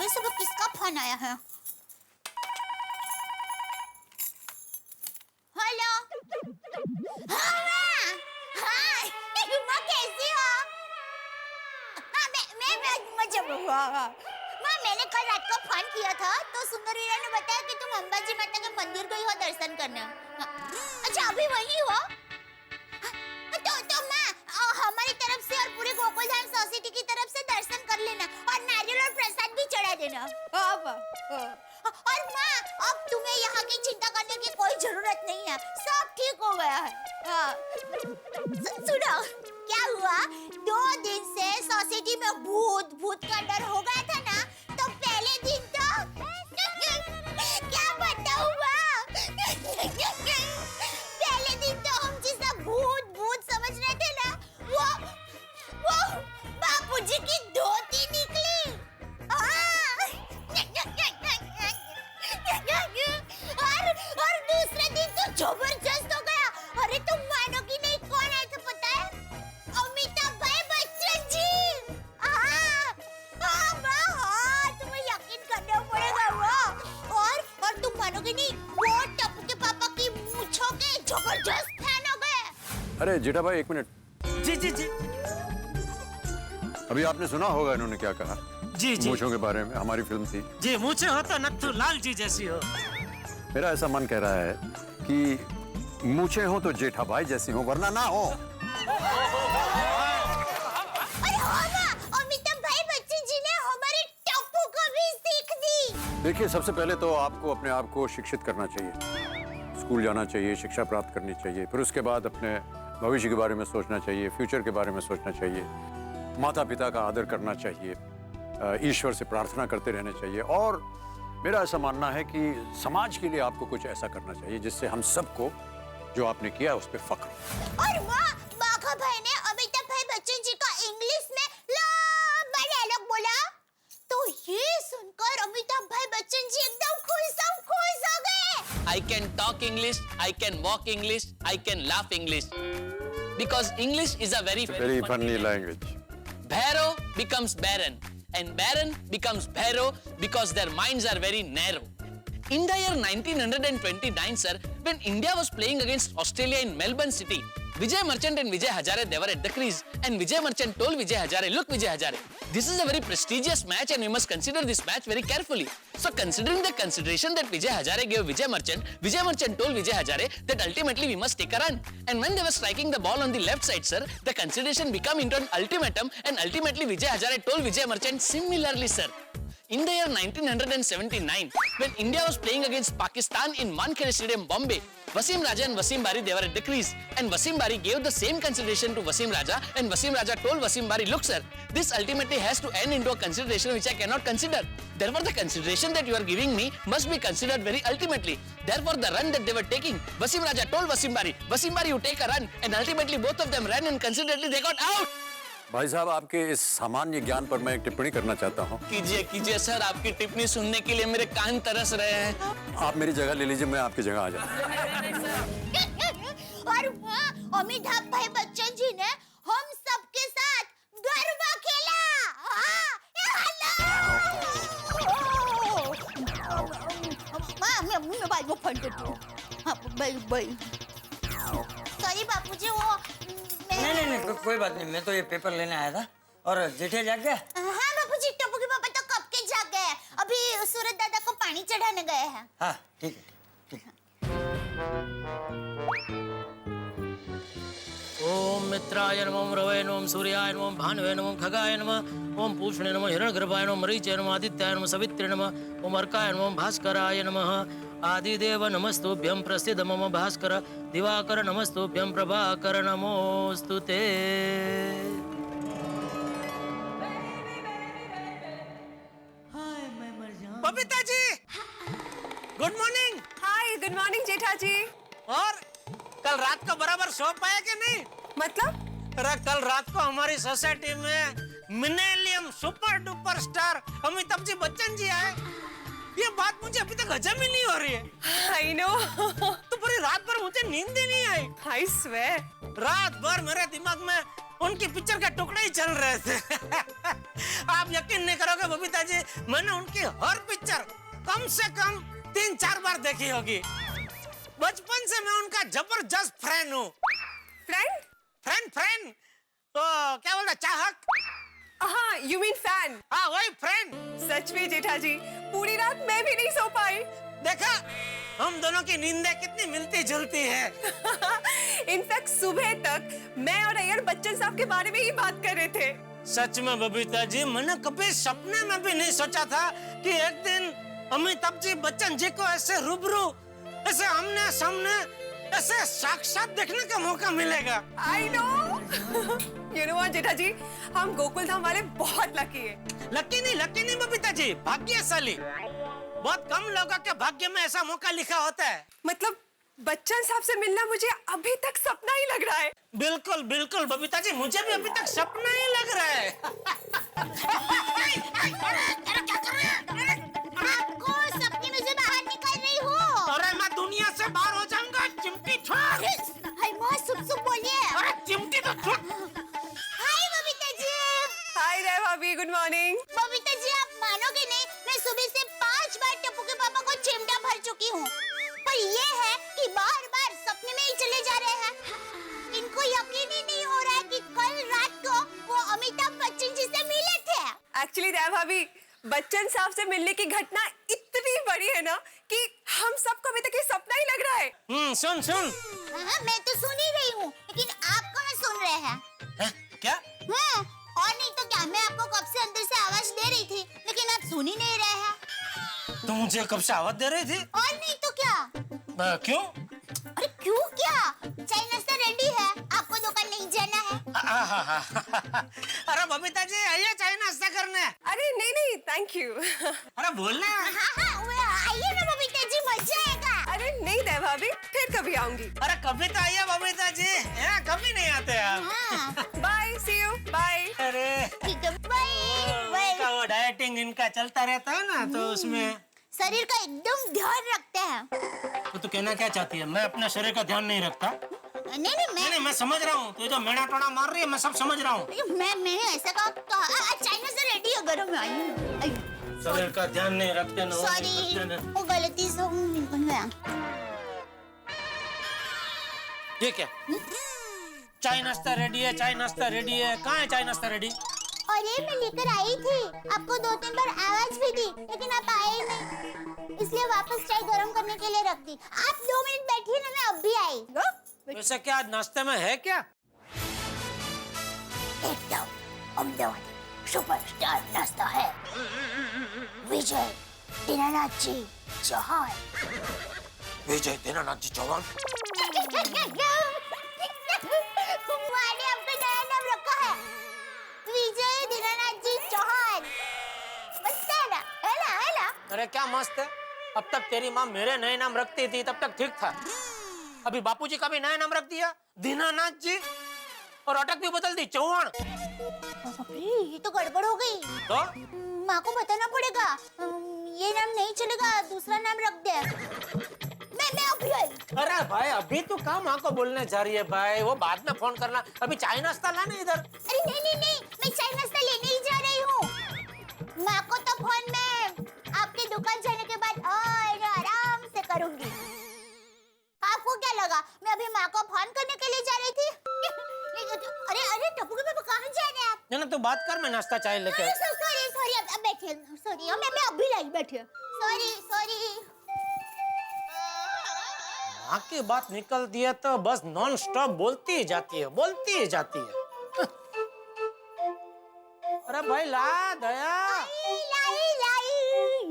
सुबह सुबह किसका फोन आया है? हेलो। हाँ माँ, हाँ माँ कैसी हो? हाँ मैं माँ, मैंने कल रात को फोन किया था तो सुंदर वीरा ने बताया कि तुम अंबाजी माता के मंदिर गई हो दर्शन करने। हाँ। अच्छा अभी वही हो? तो माँ हमारी तरफ से और पूरे गोकुलधाम सोसाइटी की तरफ से दर्शन कर लेना और नारियल और प्रसाद भी चढ़ा देना। और माँ अब तुम्हें यहाँ की चिंता करने की कोई जरूरत नहीं है, सब ठीक हो गया है। हाँ। सुनो क्या हुआ, 2 दिन से सोसाइटी में भूत का डर हो गया था ना, तो पहले दिन तो क्या बताऊँ माँ, पहले दिन तो हम जिसे भूत समझ रहे थे ना, वो बापूजी की धोती निकली। और दूसरे दिन तो जबरदस्त हो गया। अरे तुम मानोगी नहीं, कौन आए थे पता है? अमिताभ भाई बच्चन जी। तुम्हें यकीन करना पड़ेगा वो। और तुम मानोगी नहीं, वो टप्पू के पापा की मूंछों के जबरदस्त फैन हो गए। अरे जेठा भाई 1 मिनट। जी। अभी आपने सुना होगा इन्होंने क्या कहा जी। मूंछों के बारे में, हमारी फिल्म थी। जी मूंछें हो तो नत्थू लाल जी जैसी हो। मेरा ऐसा मन कह रहा है कि मूंछें हो तो जेठा भाई जैसी हो, वरना ना हो। अरे होगा, अमिताभ भाई बच्चन जी ने हमारे टप्पू को भी सीख दी। देखिए सबसे पहले तो आपको अपने आप को शिक्षित करना चाहिए, स्कूल जाना चाहिए, शिक्षा प्राप्त करनी चाहिए, फिर उसके बाद अपने भविष्य के बारे में सोचना चाहिए, फ्यूचर के बारे में सोचना चाहिए, माता पिता का आदर करना चाहिए, ईश्वर से प्रार्थना करते रहना चाहिए, और मेरा ऐसा मानना है कि समाज के लिए आपको कुछ ऐसा करना चाहिए जिससे हम सबको जो आपने किया उस पर फख्र हो। और बाघा भाई ने अमिताभ भाई बच्चन जी का इंग्लिश में लंबा डायलॉग बोला, तो ये सुनकर अमिताभ भाई बच्चन जी एकदम खुश हो गए। I can talk English, I can walk English, I can laugh English. Because English is a very funny language. Bhairo becomes barren and barren becomes bhairo because their minds are very narrow. In the year 1929, sir, when India was playing against Australia in Melbourne City, Vijay Merchant and Vijay Hazare, they were at the crease, and Vijay Merchant told Vijay Hazare, "Look, Vijay Hazare, this is a very prestigious match, and we must consider this match very carefully." So, considering the consideration that Vijay Hazare gave Vijay Merchant told Vijay Hazare that ultimately we must take a run. And when they were striking the ball on the left side, sir, the consideration became into an ultimatum, and ultimately Vijay Hazare told Vijay Merchant similarly, sir. In the year 1979, when India was playing against Pakistan in Wankhede Stadium, Bombay, Wasim Raja and Wasim Bari, they were at the crease, and Wasim Bari gave the same consideration to Wasim Raja, and Wasim Raja told Wasim Bari, "Look, sir, this ultimately has to end into a consideration which I cannot consider. Therefore, the consideration that you are giving me must be considered very ultimately. Therefore, the run that they were taking, Wasim Raja told Wasim Bari, you take a run, and ultimately both of them ran, and considerately they got out." भाई साहब आपके इस सामान्य ज्ञान पर मैं एक टिप्पणी करना चाहता हूँ। कीजिए सर, आपकी टिप्पणी सुनने के लिए मेरे कान तरस रहे हैं। आप मेरी जगह ले लीजिए, मैं आपकी जगह आ जाऊँ। और अमिताभ भाई बच्चन जी ने हम सबके साथ गरबा खेला। मैं फोन करती हूँ। सॉरी बापूजी, वो नहीं कोई बात नहीं, मैं तो ये पेपर लेने आया था। और जेठे जाग गया? हाँ बापूजी, टप्पू के पापा तो कब के जाग गए, अभी सूरज दादा को पानी चढ़ाने गए हैं। हाँ ठीक है। ओम मित्राय नमः, रवये नमः, सूर्याय नमः, भानुवे नमः, खगाय नमः, ओम पूष्णे नमः, हिरण्यगर्भाय नमः, मरीचे नमः, आदित्याय नमः, सवित्रे नमः, ओम अर्काय नमः, भास्कराय नमः, आदिदेव नमस्तुभ्यं, प्रसीद मम भास्कर, दिवाकर नमस्तुभ्यं, प्रभाकर नमोस्तुते। Babita ji, good morning. हाय, गुड मॉर्निंग जेठा जी। और कल रात को बराबर सो पाया कि नहीं? मतलब? अरे कल रात को हमारी सोसाइटी में millennium super duper star Amitabh ji Bachchan ji आए। ये बात मुझे अभी तक हजम ही नहीं हो रही है। I know। तो पूरी रात भर मुझे नींद ही नहीं आई। I swear। रात भर मेरे दिमाग में उनकी पिक्चर के टुकड़े ही चल रहे थे। आप यकीन नहीं करोगे बबीता जी, मैंने उनकी हर पिक्चर कम से कम 3-4 बार देखी होगी। बचपन से मैं उनका जबरदस्त फैन हूँ। फ्रेंड? फ्रेंड तो क्या बोलता, चाहक? हाँ, यू मीन फैन। हाँ वही फ्रेंड। सच में जेठा जी, पूरी रात मैं भी नहीं सो पाई। देखा, हम दोनों की नींदें कितनी मिलती जुलती है। इनफैक्ट सुबह तक मैं और अय्यर बच्चन साहब के बारे में ही बात कर रहे थे। सच में बबीता जी, मैंने कभी सपने में भी नहीं सोचा था कि एक दिन अमिताभ जी बच्चन जी को ऐसे रूबरू, ऐसे आमने सामने, ऐसे साक्षात देखने का मौका मिलेगा। I know। You know what, जेठा जी, हम गोकुल धाम वाले बहुत लकी हैं। लकी नहीं बबीता जी, भाग्यशाली। बहुत कम लोगों के भाग्य में ऐसा मौका लिखा होता है। मतलब बच्चन साहब से मिलना मुझे अभी तक सपना ही लग रहा है। बिल्कुल बिल्कुल बबीता जी, मुझे भी अभी तक सपना ही लग रहा है। आपको सपने में से बाहर निकल रही हूँ। अरे मैं दुनिया से बाहर हो जाऊंगा, चिमटी छोड़। हाय माँ, सुप बोलिए। अरे चिमटी तो छोड़। हाय बबीता जी। हाय रे भाभी, गुड मॉर्निंग। बबीता जी, आप मानोगे नहीं, मैं सुबह से 5 बार टप्पू के पापा को चिमटा भर चुकी हूँ, पर ये है कि बार-बार सपने में ही चले जा रहे हैं। इनको यकीन ही नहीं हो रहा है कि कल रात को वो अमिताभ बच्चन जी से मिले थे। एक्चुअली रे भाभी, बच्चन साहब से मिलने की घटना इतनी बड़ी है ना कि हम सबको अभी तक ये सपना ही लग रहा है। सुन। हाँ, मैं तो सुन ही रही हूँ, लेकिन आप कौन सुन रहे हैं? क्या? हाँ, और नहीं तो क्या, मैं आपको कब से अंदर से आवाज दे रही थी, लेकिन आप सुन ही नहीं रहे हैं। तुम मुझे कब से आवाज दे रही थी? और नहीं तो क्या। क्यों? अरे क्यों क्या? चाय नाश्ता रेडी है, आपको दुकान नहीं जाना है। अरे बबीता जी, आइए चाय नाश्ता करने। अरे नहीं, थैंक यू। अरे बोलना। हाँ, वो आइए ना बबीता जी, मजा आएगा। अरे नहीं दे भाभी, फिर कभी आऊंगी। अरे कभी तो आइए बबीता जी, यहाँ कभी नहीं आते आप। हाँ, बाय, सी यू, बाय। अरे ठीक है, बाय। इनका वो डाइटिंग इनका चलता रहता है ना, तो उसमें शरीर का एकदम ध्यान रखते हैं। तो तू कहना क्या चाहती है? मैं अपने शरीर का ध्यान नहीं रखता। नहीं, मैं समझ रहा हूँ, तू जो मेड़ा टोड़ा मार रही है, मैं सब समझ रहा हूँ। मैं ऐसा कहा, चाइना से रेडी हो, गरम है, आइए। शरीर का ध्यान नहीं रखते ना। सॉरी, वो गलती से निकल गया। ये क्या? चाय नाश्ता रेडी है, चाय नाश्ता रेडी है। कहाँ है चाय नाश्ता रेडी? अरे मैं लेकर आई थी, आपको 2-3 बार आवाज भी दी, लेकिन आप आए नहीं, इसलिए वापस चाय गरम करने के लिए रख दी। आप 2 मिनट बैठिए ना, मैं अब भी आई। वैसे क्या आज नाश्ते में है क्या? एकदम अहमदाबादी सुपरस्टार नाश्ता है। विजय दीनानाथ जी चौहान। विजय दीनानाथ जी चौहान? माने आपका नया नाम रखा है, विजय दीनानाथ जी चौहान। मस्त है ना? है ना? अरे क्या मस्त है। अब तक तेरी माँ मेरे नए नाम रखती थी, तब तक ठीक था। अभी बापूजी का भी नया नाम रख दिया, दीनानाथ जी, और अटक भी बदल दी, चौहान। ये तो गड़बड़ हो गई। तो माँ को बताना पड़ेगा, ये नाम नहीं चलेगा, दूसरा नाम रख दे। मैं अभी आई। अरे भाई, अभी तू कहाँ माँ को बोलने जा रही है भाई? वो बाद में फोन करना, अभी चाय नाश्ता लाना इधर। अरे नहीं, मैं चाय नाश्ता लेने ही जा रही हूँ। माँ को तो फोन में आपकी दुकान जाने के बाद और आराम से करूंगी। आपको क्या लगा मैं अभी माँ को फोन करने के लिए जा रही थी? अरे टप्पू के पापा कहाँ जा रहे हैं आप? ना तू बात कर, मैं नाश्ता चाय लेके। सॉरी, अब बैठिए। सॉरी, मैं अभी लाई, बैठिए। सॉरी। माँ की बात निकलती है तो बस नॉन स्टॉप बोलती ही जाती है। अरे भाई ला दया। लाई,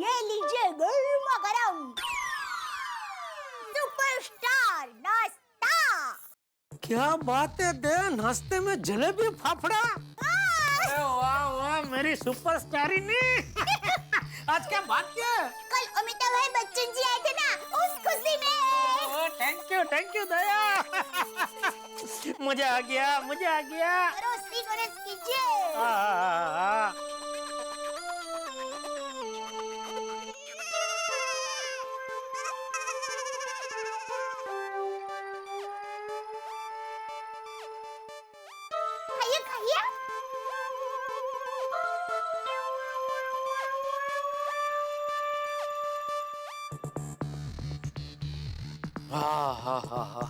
ये लीजिए गर्मा गरम सुपरस्टार नाश्ता। क्या बात है दे, नाश्ते में जलेबी फाफड़ा। अरे वाह मेरी सुपरस्टारी ने। आज क्या बात क्या है? कल अमिताभ भाई बच्चन जी आए थे ना, उस खुशी में। थैंक यू दया। मजा आ गया। रोज कीजिए। हाँ हाँ हाँ हाँ।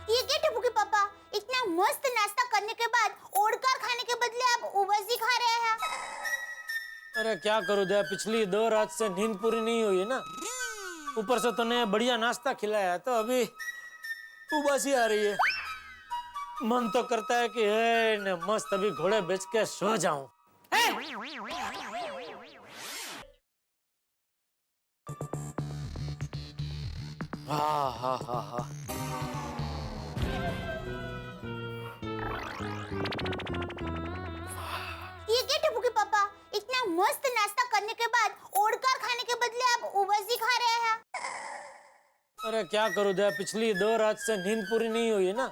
ये क्या टप्पू के पापा, इतना मस्त नाश्ता करने के बाद ओढ़कर खाने के बदले आप उबासी खा रहे हैं। अरे क्या करूं दया, पिछली 2 रात से नींद पूरी नहीं हुई है ना, ऊपर से तूने बढ़िया नाश्ता खिलाया तो अभी उबासी आ रही है। मन तो करता है कि है न मस्त अभी घोड़े बेच के सो जाऊं। हाँ हाँ हाँ हाँ। ये क्या टप्पू के पापा, इतना मस्त नाश्ता करने के बाद ओढ़कर खाने के बदले आप उबासी खा रहे हैं। अरे क्या करूं दया, पिछली 2 रात से नींद पूरी नहीं हुई है ना,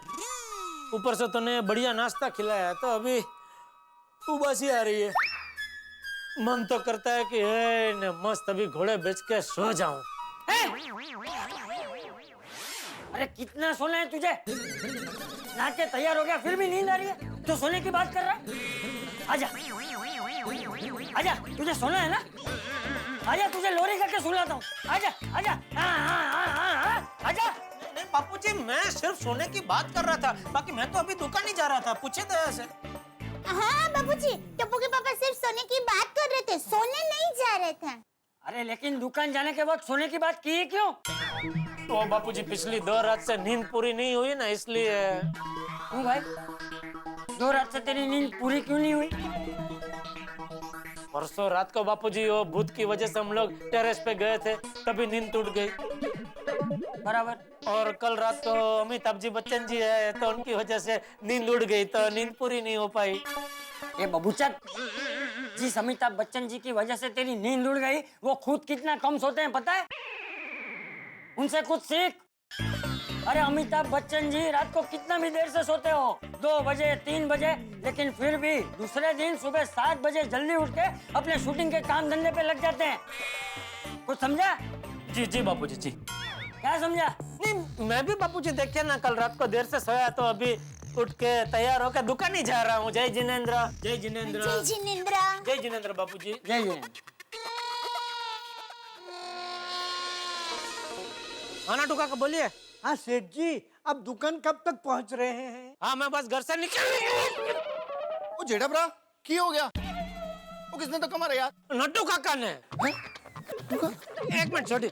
ऊपर से तूने बढ़िया नाश्ता खिलाया तो अभी उबासी आ रही है। मन तो करता है कि है न मस्त अभी घोड़े बेच के सो जाऊं। अरे कितना सोना है तुझे? नहा के तैयार हो गया फिर भी नींद आ रही है? तो सोने की बात कर रहा है? आजा आजा, तुझे सोना है ना? आजा, तुझे लोरी करके सुलाता हूँ। आजा आजा, आजा। नहीं बापूजी, मैं सिर्फ सोने की बात कर रहा था, बाकी मैं तो अभी दुकान ही जा रहा था। पूछे दया से। हाँ बाबूजी, टप्पू के पापा सिर्फ सोने की बात कर रहे थे, सोने नहीं जा रहे थे। अरे लेकिन दुकान जाने के बाद सोने की बात की क्यों? तो बापूजी पिछली 2 रात से नींद पूरी नहीं हुई ना, इसलिए। क्यों भाई, 2 रात से तेरी नींद पूरी क्यों नहीं हुई? परसों रात को बापूजी वो भूत की वजह से हम लोग टेरेस पे गए थे, तभी नींद टूट गई। बराबर। और कल रात को अमिताभ जी बच्चन जी है तो उनकी वजह से नींद उड़ गई, तो नींद पूरी नहीं हो पाई। ये बबूचक, जिस अमिताभ बच्चन जी की वजह से तेरी नींद उड़ गई, वो खुद कितना कम सोते हैं पता है? उनसे कुछ सीख। अरे अमिताभ बच्चन जी रात को कितना भी देर से सोते हो, 2 बजे 3 बजे, लेकिन फिर भी दूसरे दिन सुबह 7 बजे जल्दी उठ के अपने शूटिंग के काम धंधे पे लग जाते हैं। कुछ समझा? जी जी बापूजी जी। क्या समझा? नहीं, मैं भी बापूजी देखिए ना, कल रात को देर से सोया तो अभी उठ के तैयार होकर दुकान ही जा रहा हूँ। जय जिनेंद्र, जय जिनेंद्र, जय जिनेंद्र। जय जिनेंद्र बापूजी। जय जय। खाना टुका को बोलिए। हाँ सेठ जी, अब दुकान कब तक पहुंच रहे हैं? हाँ मैं बस घर से निकल। वो जेठा भरा की हो गया? वो किसने धक्का मारा यार? नट्टू काका ने। एक मिनट छोटी।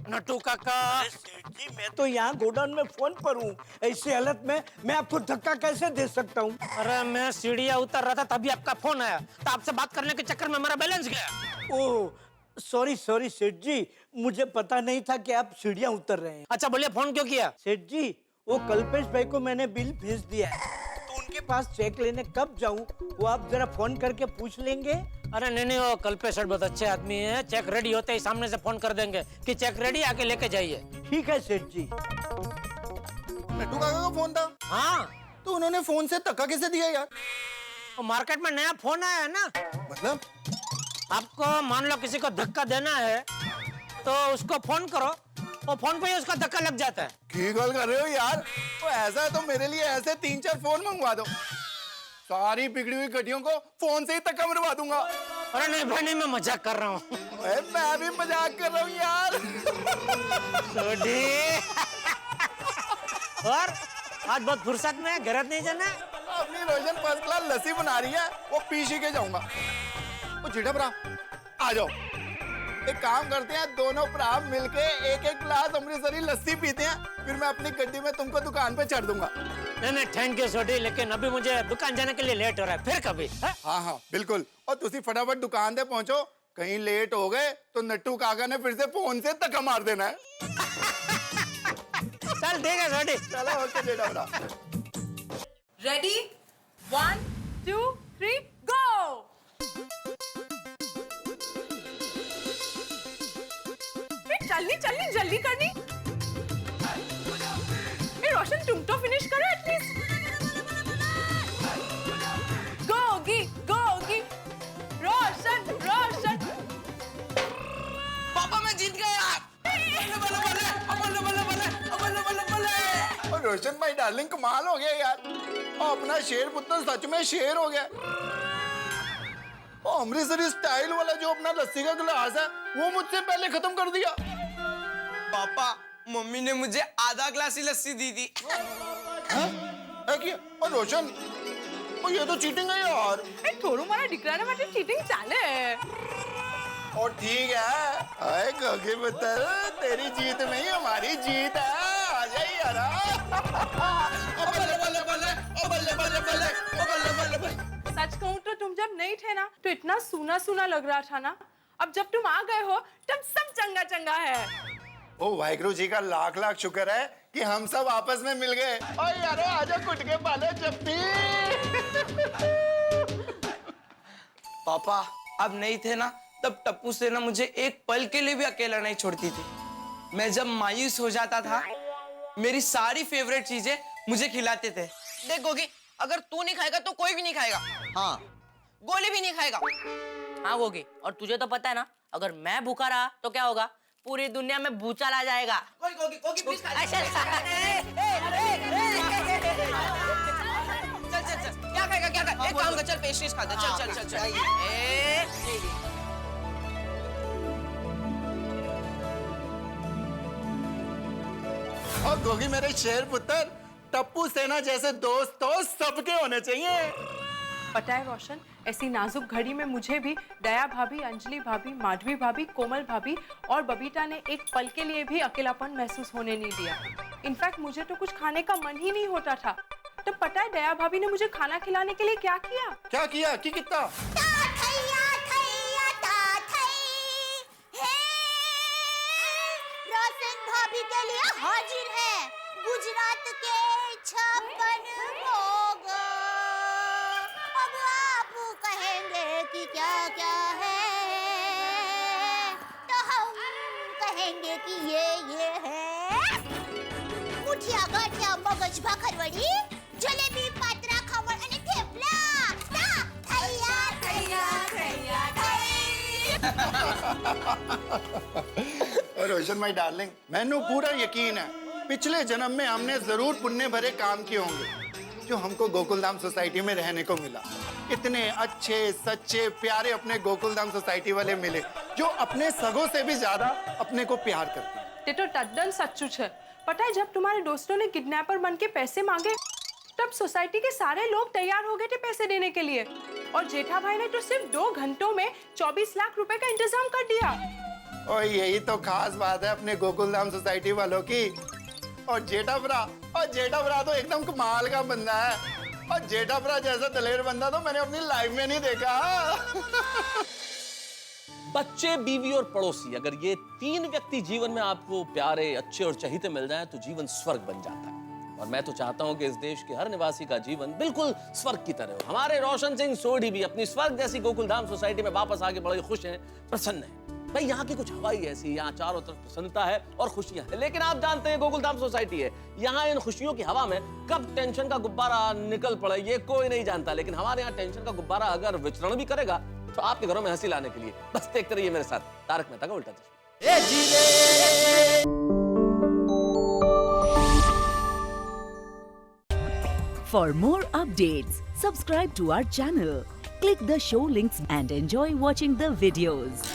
नट्टू काका। सेठ जी, मैं तो यहाँ गोडाउन में फोन पर हूँ, ऐसी हालत में मैं आपको धक्का कैसे दे सकता हूँ? अरे मैं सीढ़ियाँ उतर रहा था तभी आपका फोन आया, तो आपसे बात करने के चक्कर में मेरा बैलेंस गया। ओह सॉरी सॉरी सेठ जी, मुझे पता नहीं था कि आप सीढ़ियाँ उतर रहे हैं। अच्छा बोलिए, फोन क्यों किया? सेठ जी, वो कल्पेश भाई को मैंने बिल भेज दिया है, तो उनके पास चेक लेने कब जाऊँ वो आप जरा फोन करके पूछ लेंगे? अरे नहीं, वो कल्पेश सर बहुत अच्छे आदमी है, चेक रेडी होते ही सामने से फोन कर देंगे कि चेक रेडी, आके लेके जाइए। ठीक है सेठ जी। नट्टू काका का फोन था? हाँ, तो उन्होंने फोन से धक्का कैसे दिया यार? तो मार्केट में नया फोन आया है ना, मतलब? आपको मान लो किसी को धक्का देना है तो उसको फोन करो, वो फोन पे ही उसका धक्का लग जाता है। की गल कर रहे हो यार? तो ऐसा है तो मेरे लिए ऐसे 3-4 फोन मंगवा दो, सारी बिगड़ी हुई गड्डियों को फोन से ही धक्का मरवा दूंगा। अरे नहीं भाई नहीं, मैं मजाक कर रहा हूँ। मैं भी मजाक कर रहा हूँ यार। और आज बहुत फुर्सत में है, घर नहीं जाना? अपनी रोशन फर्स्ट क्लास लस्सी बना रही है, वो पी के जाऊंगा। वो जेठा भरा आ जाओ, एक काम करते हैं, दोनों भरा मिलके एक गिलास अमृतसरी लस्सी पीते हैं, फिर मैं अपनी गड्डी में तुमको दुकान पे चढ़ दूंगा। नहीं थैंक यू छोटी, लेकिन अभी मुझे दुकान जाने के लिए लेट हो रहा है, फिर कभी। हाँ बिल्कुल, और तुसी फटाफट दुकान पे पहुंचो, कहीं लेट हो गए तो नट्टू काका ने फिर से फोन से धक्का मार देना है। चल ठीक है छोटी। चलो ओके जेठा भरा। रेडी 1 2 3 गो। चलनी जल्दी करनी। ए रोशन, तुम तो फिनिश करो एटलीस्ट। गो होगी रोशन। पापा मैं जीत गया। और रोशन भाई डार्लिंग कमाल हो गया यार, और अपना शेर पुत्र सच में शेर हो गया। वो अमृतसरी स्टाइल वाला जो अपना लस्सी का गिलास है वो मुझसे पहले खत्म कर दिया। पापा, मम्मी ने मुझे आधा ग्लास ही लस्सी दी थी। है क्या? और रोशन, ओ ये तो चीटिंग है यार। થોડું મારા દીકરાના માટે ચીટિંગ ચાલે। और ठीक है, आए गगे पुत्र, तेरी जीत में ही हमारी जीत है। आ जाइए यार। बल्ले बल्ले बल्ले, ओ बल्ले बल्ले बल्ले, ओ बल्ले बल्ले बल्ले। सच कहूँ तो तुम जब नहीं थे ना तो इतना सूना सूना लग रहा था ना, अब जब तुम आ गए हो तब सब चंगा चंगा है। ओ वाहिगुरु जी का लाख लाख शुक्र है कि हम सब आपस में मिल गए। ओ यार आजा कुट के पाले जप्पी। पापा, अब नहीं थे ना तब टप्पू से ना मुझे एक पल के लिए भी अकेला नहीं छोड़ती थी। मैं जब मायूस हो जाता था, मेरी सारी फेवरेट चीजें मुझे खिलाते थे। देख गोगी, अगर तू नहीं खाएगा तो कोई भी नहीं खाएगा। हाँ, गोली भी नहीं खाएगा। हाँ गोगी, और तुझे तो पता है ना, अगर मैं भूखा रहा तो क्या होगा? पूरी दुनिया में भूचाल आ जाएगा। गोगी प्लीज खा। चल क्या खाएगा, क्या खाएगा? एक काम कर, चल पेस्ट्रीज खा दे। चल। और गोगी मेरे शेर पुत्र, टप्पू सेना जैसे दोस्त तो सबके होने चाहिए। पता है रोशन, ऐसी नाजुक घड़ी में मुझे भी दया भाभी, अंजलि भाभी, माधवी भाभी, कोमल भाभी और बबीता ने एक पल के लिए भी अकेलापन महसूस होने नहीं दिया। इनफैक्ट मुझे तो कुछ खाने का मन ही नहीं होता था। तो पता है दया भाभी ने मुझे खाना खिलाने के लिए क्या किया? क्या किया? कि कितना? रोशन भाभी के लिए हाजिर है गुजरात के 56 भोग। अब आप कहेंगे कि क्या क्या है, तो हम कहेंगे कि ये है मुठिया गाठिया मगज भाखरवडी, जलेबी पात्रा खमण અને થેપલા। और रोशन माय डार्लिंग, मैंने पूरा यकीन है पिछले जन्म में हमने जरूर पुण्य भरे काम किए होंगे जो हमको गोकुलधाम सोसाइटी में रहने को मिला। इतने अच्छे सच्चे प्यारे अपने गोकुलधाम सोसाइटी वाले मिले जो अपने सगों से भी ज्यादा अपने को प्यार करते हैं। ये तो तद्दन सच्चू है। पता है जब तुम्हारे दोस्तों ने किडनैपर बन के पैसे मांगे तब सोसाइटी के सारे लोग तैयार हो गए थे पैसे देने के लिए, और जेठा भाई ने तो सिर्फ 2 घंटों में 24 लाख रुपए का इंतजाम कर दिया। और यही तो खास बात है अपने गोकुलधाम सोसाइटी वालों की। और जेठाभरा तो एकदम कमाल का बंदा है। और जेठाभरा जैसा दलेर बंदा तो मैंने अपनी लाइफ में नहीं देखा। बच्चे, बीवी और पड़ोसी, अगर ये 3 व्यक्ति जीवन में आपको प्यारे, अच्छे और चहीते मिल जाएं तो जीवन स्वर्ग बन जाता है। और मैं तो चाहता हूं कि इस देश के हर निवासी का जीवन बिल्कुल स्वर्ग की तरह हो। हमारे रोशन सिंह सोढ़ी भी अपनी स्वर्ग जैसी गोकुलधाम सोसाइटी में वापस आके बड़े खुश हैं, प्रसन्न हैं। भाई यहाँ की कुछ हवा ही ऐसी, यहाँ चारों तरफ प्रसन्नता है और खुशियां हैं। लेकिन आप जानते हैं गोकुलधाम सोसाइटी है, यहाँ इन खुशियों की हवा में कब टेंशन का गुब्बारा निकल पड़े ये कोई नहीं जानता। लेकिन हमारे यहाँ टेंशन का गुब्बारा अगर विचरण भी करेगा तो आपके घरों में हंसी लाने के लिए बस देखते रहिए मेरे साथ तारक मेहता का उल्टा चश्मा। For more updates, subscribe to our channel, click the show links and enjoy watching the videos.